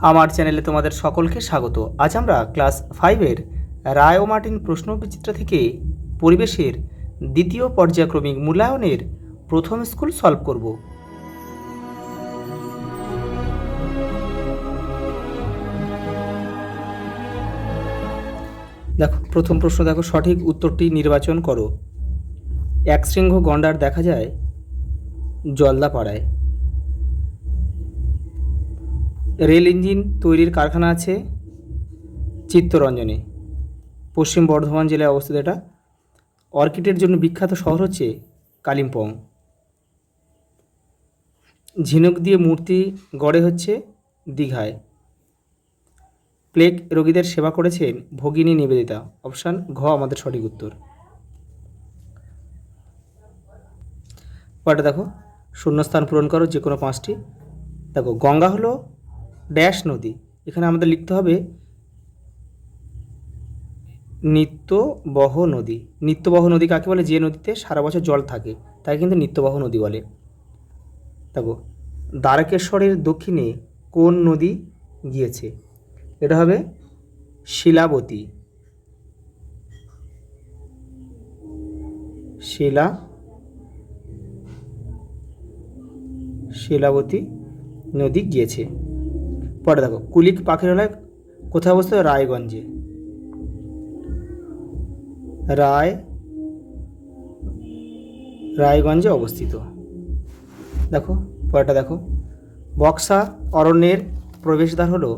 আমার চ্যানেলে তোমাদের সকলকে স্বাগত। আজ আমরা ক্লাস 5-এর রায় ও মার্টিন প্রশ্নবিচিত্র থেকে পরিবেশের দ্বিতীয় পর্যায়ক্রমিক মূল্যায়নের প্রথম স্কুল সলভ করব। দেখো প্রথম প্রশ্ন, দেখো সঠিক উত্তরটি নির্বাচন করো। একশৃঙ্গ গন্ডার দেখা যায় জলদাপাড়ায়। রেল ইঞ্জিন তৈরির কারখানা আছে চিত্তরঞ্জনে, পশ্চিম বর্ধমান জেলায় অবস্থিত এটা। অর্কিডের জন্য বিখ্যাত শহর হচ্ছে কালিম্পং। ঝিনুক দিয়ে মূর্তি গড়ে হচ্ছে দীঘায়। প্লেগ রোগীদের সেবা করেছেন ভগিনী নিবেদিতা। অপশান ঘ আমাদের সঠিক উত্তর। পরটা দেখো, শূন্যস্থান পূরণ করো যে কোনো পাঁচটি। দেখো গঙ্গা হলো ড্যাশ নদী, এখানে আমাদের লিখতে হবে নিত্যবহ নদী। নিত্যবহ নদী কাকে বলে? যে নদীতে সারা বছর জল থাকে তাই কিন্তু নিত্যবহ নদী বলে। দেখো দ্বারকেশ্বরের দক্ষিণে কোন নদী গিয়েছে? এটা হবে শিলাবতী। শিলাবতী নদী গিয়েছে। পরে দেখো কুলিক পাখিরালয় কোথায় অবস্থিত? রায়গঞ্জে। রায়গঞ্জে অবস্থিত। দেখো পরেরটা দেখো, বক্সা অরণ্যের প্রবেশদ্বার হলো,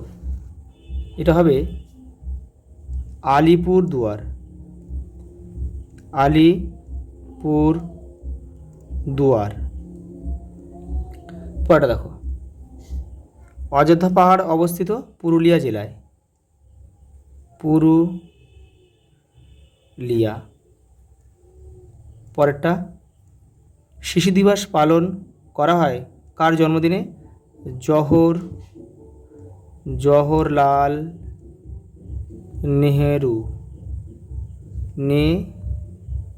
এটা হবে আলিপুরদুয়ার। পরেরটা দেখো, অযোধ্যা পাহাড় অবস্থিত পুরুলিয়া জেলায়। পরেরটা, শিশু দিবস পালন করা হয় কার জন্মদিনে? জওহরলাল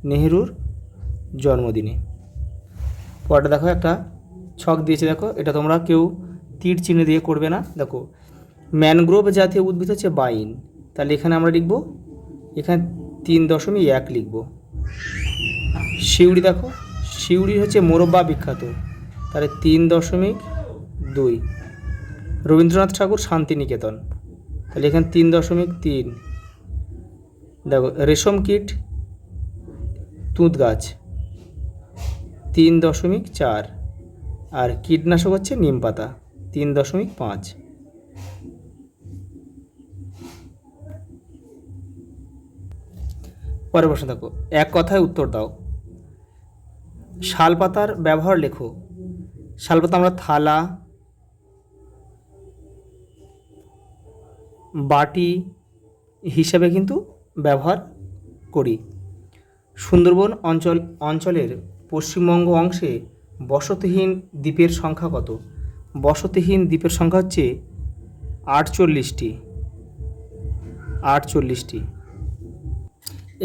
নেহেরুর জন্মদিনে। পরেরটা দেখো, একটা ছক দিয়েছে, দেখো এটা তোমরা কেউ তীর চিহ্ন দিয়ে করবে না। দেখো ম্যানগ্রোভ জাতীয় উদ্ভিদ হচ্ছে বাইন, তাহলে এখানে আমরা লিখব, এখানে 3.1 লিখব। শিউড়ি, দেখো শিউড়ি হচ্ছে মোরব্বা বিখ্যাত, তাহলে 3.2। রবীন্দ্রনাথ ঠাকুর শান্তিনিকেতন, তাহলে এখানে 3.3। দেখো রেশম কীট তুঁত গাছ 3.4, আর কীটনাশক হচ্ছে নিম পাতা 3.5। পরের প্রশ্ন দেখো, এক কথায় উত্তর দাও। শালপাতার ব্যবহার লেখো। শালপাতা আমরা থালা, বাটি হিসাবে কিন্তু ব্যবহার করি। সুন্দরবন অঞ্চলের পশ্চিমবঙ্গ অংশে বসতিহীন দ্বীপের সংখ্যা কত? বসতিহীন দ্বীপের সংখ্যা হচ্ছে 48টি।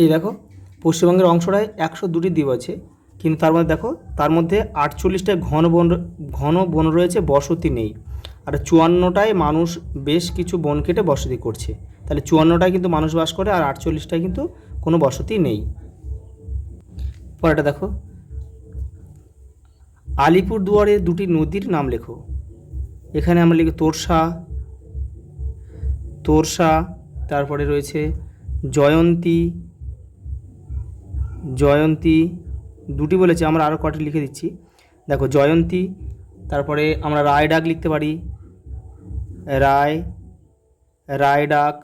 এই দেখো পশ্চিমবঙ্গের অংশটায় 102টি দ্বীপ আছে, কিন্তু তার মধ্যে দেখো তার মধ্যে 48টায় ঘন বন রয়েছে, বসতি নেই। আর 54টায় মানুষ বেশ কিছু বন কেটে বসতি করছে, তাহলে 54টায় কিন্তু মানুষ বাস করে, আর 48টায় কিন্তু কোনো বসতি নেই। পরেরটা দেখো, আলিপুরদুয়ারের দুটি নদীর নাম লেখো। এখানে আমরা লিখি তোরসা, তারপরে রয়েছে জয়ন্তী, দুটি বলেছে, আমরা আরও কটি লিখে দিচ্ছি। দেখো জয়ন্তী, তারপরে আমরা রায়ডাক লিখতে পারি, রায়ডাক,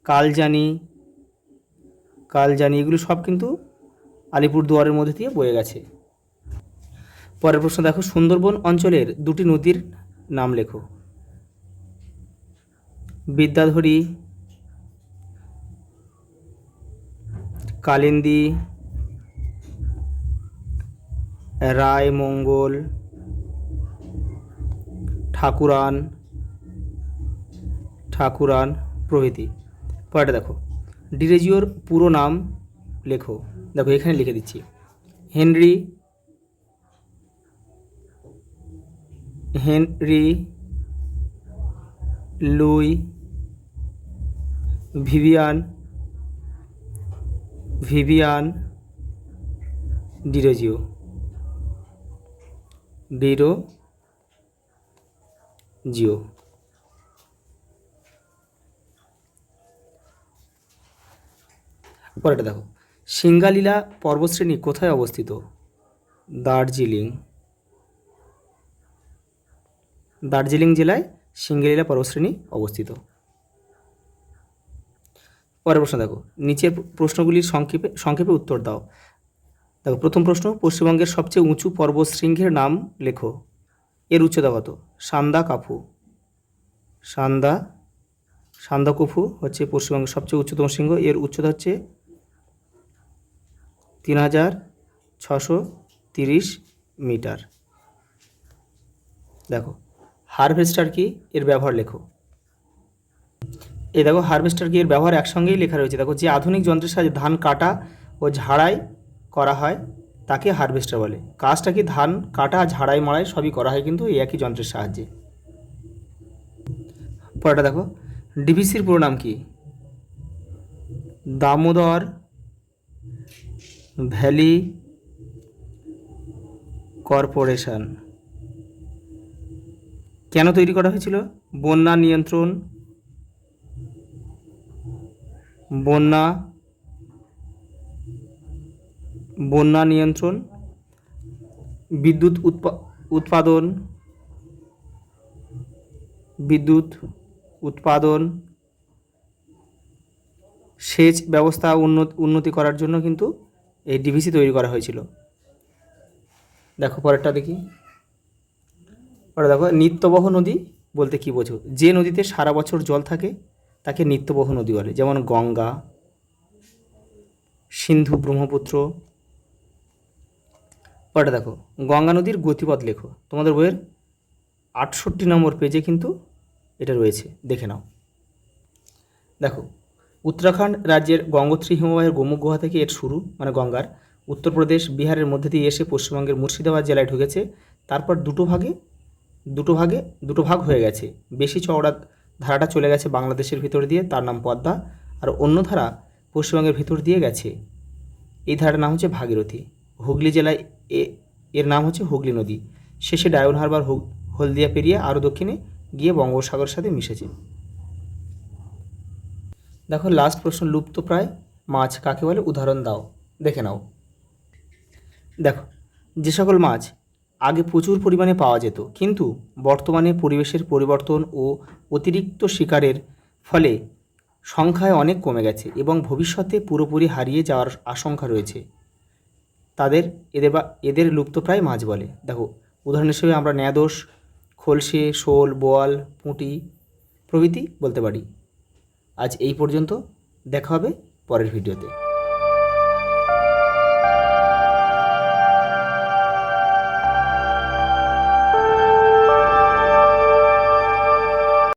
কালজানি, এগুলো সব কিন্তু আলিপুরদুয়ারের মধ্যে দিয়ে বয়ে গেছে। পরের প্রশ্ন দেখো, সুন্দরবন অঞ্চলের দুটি নদীর নাম লেখো। বিদ্যাধরী, কালিন্দী, রায়মঙ্গল, ঠাকুরান প্রভৃতি। পরেরটা দেখো, ডিরেজিওর পুরো নাম লেখো। দেখো এখানে লিখে দিচ্ছি, হেনরি লুই, ভিভিয়ান, ডিরোজিও, পরেরটা দেখো, সিঙ্গালীলা পর্বতশ্রেণী কোথায় অবস্থিত? দার্জিলিং জেলায় সিঙ্গালীলা পর্বতশ্রেণী অবস্থিত। পরের প্রশ্ন দেখো, নিচের প্রশ্নগুলির সংক্ষেপে উত্তর দাও। দেখো, প্রথম প্রশ্ন, পশ্চিমবঙ্গের সবচেয়ে উঁচু পর্বতশৃঙ্গের নাম লেখো। এর উচ্চতা কত? সান্দাকফু হচ্ছে পশ্চিমবঙ্গের সবচেয়ে উচ্চতম শৃঙ্গ। এর উচ্চতা হচ্ছে 3630 মিটার। দেখো, হারভেস্টার কি, এর ব্যবহার লেখো। এই দেখো, হারভেস্টার কি, এর ব্যবহার একসঙ্গেই লেখা রয়েছে। দেখো, যে আধুনিক যন্ত্রের সাহায্যে ধান কাটা ও ঝাড়াই করা হয় তাকে হারভেস্টার বলে। কাজটা কি, ধান কাটা, ঝাড়াই মাড়াই সবই করা হয় কিন্তু এই একই যন্ত্রের সাহায্যে। পরেরটা দেখো, ডিভিসির পুরো নাম কি? Damodar valley corporation. কেন তৈরি করা হয়েছিল? বন্যা নিয়ন্ত্রণ, বিদ্যুৎ উৎপাদন, সেচ ব্যবস্থা উন্নতি করার জন্য কিন্তু এই ডিভিসি তৈরি করা হয়েছিল। দেখো, পরেরটা দেখি। পরে দেখো, নিত্যবহ নদী বলতে কী বোঝো? যে নদীতে সারা বছর জল থাকে তাকে নিত্যবহ নদী বলে, যেমন গঙ্গা, সিন্ধু, ব্রহ্মপুত্র। পরেরটা দেখো, গঙ্গা নদীর গতিপথ লেখো। তোমাদের বইয়ের 68 নম্বর পেজে কিন্তু এটা রয়েছে, দেখে নাও। দেখো, উত্তরাখণ্ড রাজ্যের গঙ্গোত্রী হিমবাহের গোমুখ গুহা থেকে এর শুরু, মানে গঙ্গার। উত্তরপ্রদেশ, বিহারের মধ্যে দিয়ে এসে পশ্চিমবঙ্গের মুর্শিদাবাদ জেলায় ঢুকেছে। তারপর দুটো ভাগ হয়ে গেছে। বেশি চওড়া ধারাটা চলে গেছে বাংলাদেশের ভিতর দিয়ে, তার নাম পদ্মা। আর অন্য ধারা পশ্চিমবঙ্গের ভিতর দিয়ে গেছে, এই ধারাটার নাম হচ্ছে ভাগীরথী। হুগলি জেলায় এর নাম হচ্ছে হুগলি নদী। শেষে ডায়মন্ড হারবার, হলদিয়া পেরিয়ে আরও দক্ষিণে গিয়ে বঙ্গোপসাগরের সাথে মিশেছে। দেখো, লাস্ট প্রশ্ন, লুপ্তপ্রায় মাছ কাকে বলে? উদাহরণ দাও, দেখে নাও। দেখো, যে সকল মাছ আগে প্রচুর পরিমাণে পাওয়া যেত কিন্তু বর্তমানে পরিবেশের পরিবর্তন ও অতিরিক্ত শিকারের ফলে সংখ্যায় অনেক কমে গেছে এবং ভবিষ্যতে পুরোপুরি হারিয়ে যাওয়ার আশঙ্কা রয়েছে, এদের লুপ্তপ্রায় মাছ বলে। দেখো, উদাহরণ হিসেবে আমরা ন্যাদোস, খলসে, শোল, বোয়াল, পুঁটি প্রভৃতি বলতে পারি। আজ এই পর্যন্ত, দেখা হবে পরের ভিডিওতে।